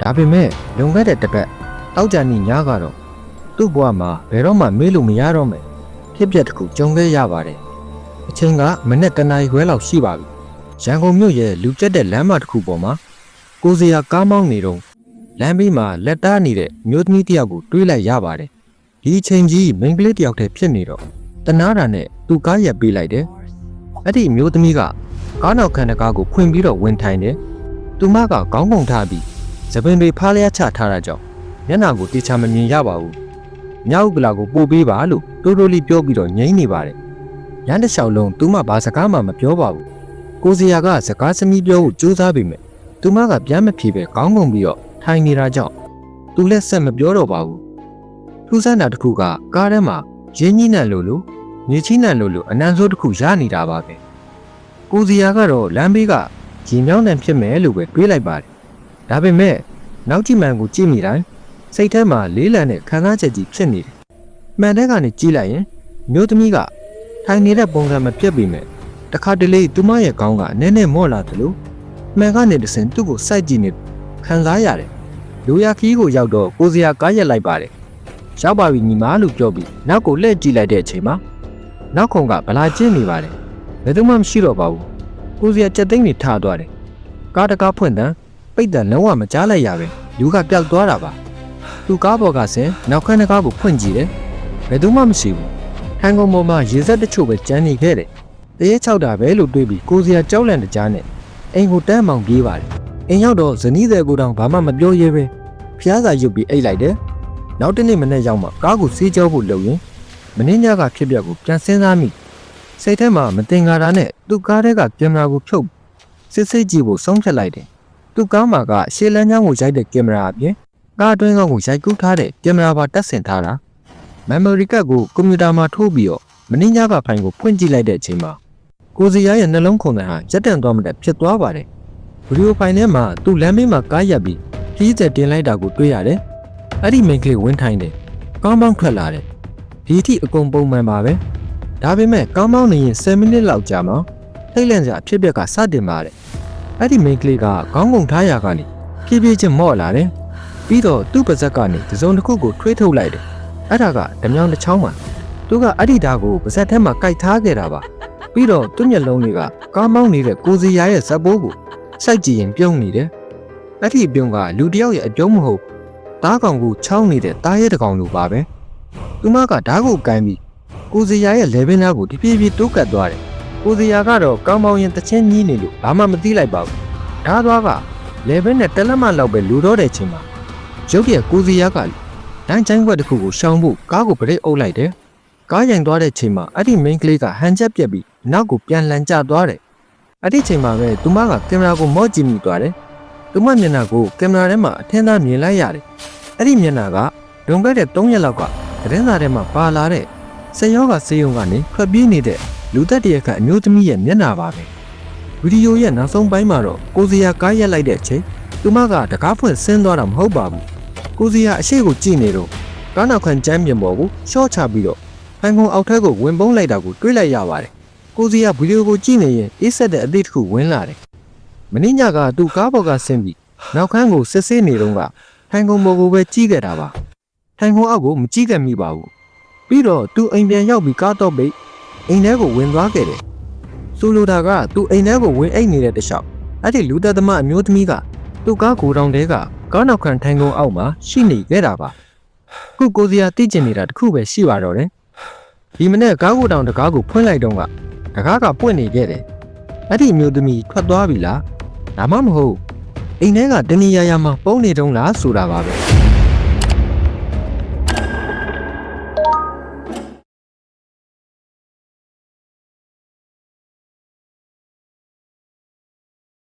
ဒါပေမဲ့လွန်ခဲ့တဲ့တစ်ပတ်တောက်ကြနီညကတော့သူ့ဘဝမှာဘယ်တော့မှမေးလို့မရတော့မယ်ဖြစ်ပျက်တစ်ခုကြုံခဲ့ရပါတယ်အချိန်ကမနေ့တနာရီခွဲလောက်ရှိပါပြီရန်ကုန်မြို့ရဲ့လူကျက်တဲ့လမ်းမတစ်ခုပေါ်မှာကိုစရာကားမောင်းနေတော့လမ်းဘေးမှာလက်တားနေတဲ့မျိုးသမီးတစ်ယောက်ကိုတွေးလိုက်ရပါတယ်ဒီအချိန်ကြီးမိန်းကလေးတစ်ယောက်တည်းဖြစ်နေတော့တနာတာနဲ့သူကားရက်ပေးလိုက်တယ်အဲ့ဒီမျိုးသမီးကကားနောက်ခန်းတကားကိုဖွင့်ပြီးတော့ဝင်ထိုင်တယ်သူမကခေါင်းငုံထားပြီးသပင်တွေဖားလျားချထားတာကြောင့်မျက်နှာကိုတေချာမမြင်ရပါဘူးမြောက်ကလာကိုပို့ပေးပါလို့တိုးတိုးလေးပြောပြီးတော့ငိမ့်နေပါတယ်ရန်တစ်လျှောက်လုံးသူမဘာစကားမှမပြောပါဘူးကိုစရာကစကားစမီးပြောဖို့ကြိုးစားပေမဲ့သူမကပြန်မဖြေပဲခေါင်းငုံပြီးတော့ထိုင်နေတာကြောင့်သူလည်းဆက်မပြောတော့ပါဘူးထူးဆန်းတာတစ်ခုကကားထဲမှာရင်းကြီးနံလို့မြေချီနံလို့အနံဆိုးတစ်ခုရနေတာပါပဲကိုစရာကတော့လမ်းဘေးကရင်မြောင်းတန်ဖြစ်မယ်လို့ပဲတွေးလိုက်ပါတယ်ဒါပေမဲ့နောက်ကြည့်မှန်ကိုကြည့်မိတိုင်းစိတ်ထဲမှာလေးလံတဲ့ခံစားချက်ကြီးဖြစ်နေတယ်မှန်တဲ့ကနေကြည့်လိုက်ရင်မျိုးသမီးကထိုင်နေတဲ့ပုံစံမပြတ်ပေမဲ့တခါတလေသူမရဲ့ခေါင်းကနည်းနည်းမော့လာသလိုမှန်ကနေတစင်သူ့ကိုစိုက်ကြည့်နေခံစားရတယ်လူရခီးကိုရောက်တော့ကိုစရာကားရက်လိုက်ပါတယ်ရောက်ပါပြီညီမလို့ပြောပြီးနောက်ကိုလှည့်ကြည့်လိုက်တဲ့အချိန်မှာနောက်ခုံကဗလာကျင်းနေပါတယ်ဘယ်သူမှမရှိတော့ပါဘူးကိုစရာကြက်သိန်းတွေထားသွားတယ်ကားတကားဖွင့်တန်းပိတ်တန်လုံးဝမကြားလိုက်ရပဲလူကပျောက်သွားတာပါသူကားပေါ်ကဆင်းနောက်ခန်းတကားကိုဖွင့်ကြည့်တယ်ဘယ်သူမှမရှိဘူးထိုင်ကုန်ပေါ်မှာရေစက်တချို့ပဲကျန်နေခဲ့တယ်တရေချောက်တာပဲလို့တွေးပြီးကိုစရာကြောက်လန့်တကြားနဲ့အိမ်ကိုတန်းမောင်ပြေးပါတယ်အိမ်ရောက်တော့ဇနီးသည်ကိုတောင်ဘာမှမပြောရဲပဲဖျားစာရုပ်ပြီးအိတ်လိုက်တယ်နောက်တနေ့မနေ့ရောက်မှကားကိုစီးကြောဖို့လုပ်ရင်မင်းညကဖြစ်ပျက်ကိုပြန်စဉ်းစားမိစိတ်ထဲမှာမတင်ကားတာနဲ့သူ့ကားထဲကကင်မရာကိုဖြုတ်စစ်စစ်ကြည့်ဖို့ဆုံးဖြတ်လိုက်တယ်သူ့ကားမှာကရှေ့လမ်းကြောင်းကိုရိုက်တဲ့ကင်မရာအပြင်ကားအတွင်းကောင်းကိုရိုက်ကူးထားတဲ့ကင်မရာပါတပ်ဆင်ထားတာ memory card ကိုကွန်ပျူတာမှာထိုးပြီးတော့မင်းညကဖိုင်ကိုဖွင့်ကြည့်လိုက်တဲ့အချိန်မှာကိုစရာရဲ့နှလုံးခုန်တဲ့ဟာရက်တန့်သွားမှတဖြစ်သွားပါတယ်ဗီဒီယိုဖိုင်ထဲမှာသူ့လမ်းမေးမှာကားရပ်ပြီးခီးစက်တင်လိုက်တာကိုတွေ့ရတယ်အဲ့ဒီမိန်းကလေးဝင်ထိုင်တယ်ကောင်းပေါင်းထွက်လာတယ်ဒီအထိအကုန်ပုံမှန်ပါပဲဒါပေမဲ့ကောင်းပေါင်းနေရင်10မိနစ်လောက်ကြာမှထိတ်လန့်စရာအဖြစ်အပျက်ကစတင်ပါတယ်အဲ့ဒီမိန်းကလေးကခေါင်းငုံထားရာကနေဖြည်းဖြည်းချင်းမော့လာတယ်ပြီးတော့သူ့ပါဇက်ကနေတစုံတစ်ခုကိုထွေးထုတ်လိုက်တယ်အဲ့ဒါကဓမြောင်တစ်ချောင်းမှာသူကအဲ့ဒီဓာတ်ကိုပါဇက်ထဲမှာကိုက်ထားခဲ့တာပါပြီးတော့သူ့မျက်လုံးတွေကကောင်းမောင်းနေတဲ့ကိုစရာရဲ့ဇက်ပိုးကိုစိုက်ကြည့်ရင်ပြုံးနေတယ်အဲ့ဒီပြုံးကလူတစ်ယောက်ရဲ့အပြုံးမဟုတ်သားကောင်ကိုချောင်းနေတဲ့သားရဲတစ်ကောင်လိုပါပဲသူမကဓာတ်ကိုကိုင်းပြီးကိုစရာရဲ့လေဘင်းသားကိုတပြေးပြေးတိုးကတ်သွားတယ်ကိုစရာကတော့ကောင်းမောင်းရင်တချင်းကြီးနေလို့ဘာမှမသိလိုက်ပါဘူးဓာတ်သွားကလေဘင်းနဲ့တလက်မလောက်ပဲလူတော့တဲ့ချိန်မှာရုပ်ရဲ့ကိုစရာကလမ်းချိုင်းခွက်တစ်ခုကိုရှောင်ဖို့ကားကိုဗရိတ်အုပ်လိုက်တယ်ကားရင်သွားတဲ့ချိန်မှာအဲ့ဒီမိန်းကလေးကဟန်ချက်ပြက်ပြီးနောက်ကိုပြန်လှန်ကျသွားတယ်အဲ့ဒီချိန်မှာပဲသူမကကင်မရာကိုမော့ကြည့်မိသွားတယ်သူမမျက်နှာကိုကင်မရာထဲမှာအထင်းသားမြင်လိုက်ရတယ်အဲ့ဒီမျက်နှာကလွန်ခဲ့တဲ့3ရက်လောက်ကသတင်းစာထဲမှာပါလာတဲ့ဆေးရောဂါဆေးရုံကနေထွက်ပြေးနေတဲ့လူသက်တရက်ခန့်အမျိုးသမီးရဲ့မျက်နှာပါပဲဗီဒီယိုရဲ့နောက်ဆုံးပိုင်းမှာတော့ကိုစရာကားရက်လိုက်တဲ့အချိန်သူမကတကားဖွင့်ဆင်းသွားတာမဟုတ်ပါဘူးကိုစရာအရှိကိုကြည့်နေတော့ကားနောက်ခံကျမ်းပြင်ပေါ်ကိုရှော့ချပြီးတော့ဖိုင်ကုံအောက်ထက်ကိုဝင်ပုန်းလိုက်တာကိုတွေ့လိုက်ရပါတယ်ကိုစရာဗီဒီယိုကိုကြည့်နေရင်အေးဆက်တဲ့အသည့်တစ်ခုဝင်လာတယ်မင်းညကသူ့ကားပေါ်ကဆင်းပြီးနောက်ခန်းကိုစစ်ဆေးနေတော့ကထိုင်ကုံပေါ်ကိုပဲကြည့်ခဲ့တာပါထိုင်ကုံအောက်ကိုမကြည့်ခဲ့မိပါဘူးပြီးတော့သူအိမ်ပြန်ရောက်ပြီးကားတော့ပိတ်အိမ်ထဲကိုဝင်သွားခဲ့တယ်ဆိုလိုတာကသူအိမ်ထဲကိုဝင်အိတ်နေတဲ့တခြားအဲ့ဒီလူသက်သမားအမျိုးသမီးကသူ့ကားကိုတောင်တဲကကားနောက်ခံထိုင်ကုံအောက်မှာရှိနေခဲ့တာပါခုကိုစရာသိကျင်နေတာတခုပဲရှိပါတော့တယ်ဒီမနေ့ကားကိုတောင်တကားကိုဖွင့်လိုက်တော့ကတကားကပွင့်နေခဲ့တယ်အဲ့ဒီအမျိုးသမီးထွက်သွားပြီလားဒါမှမဟုတ်အိမ်ထဲကတဏီယာယာမှာပုံနေတုံးလားဆိုတာပါပဲ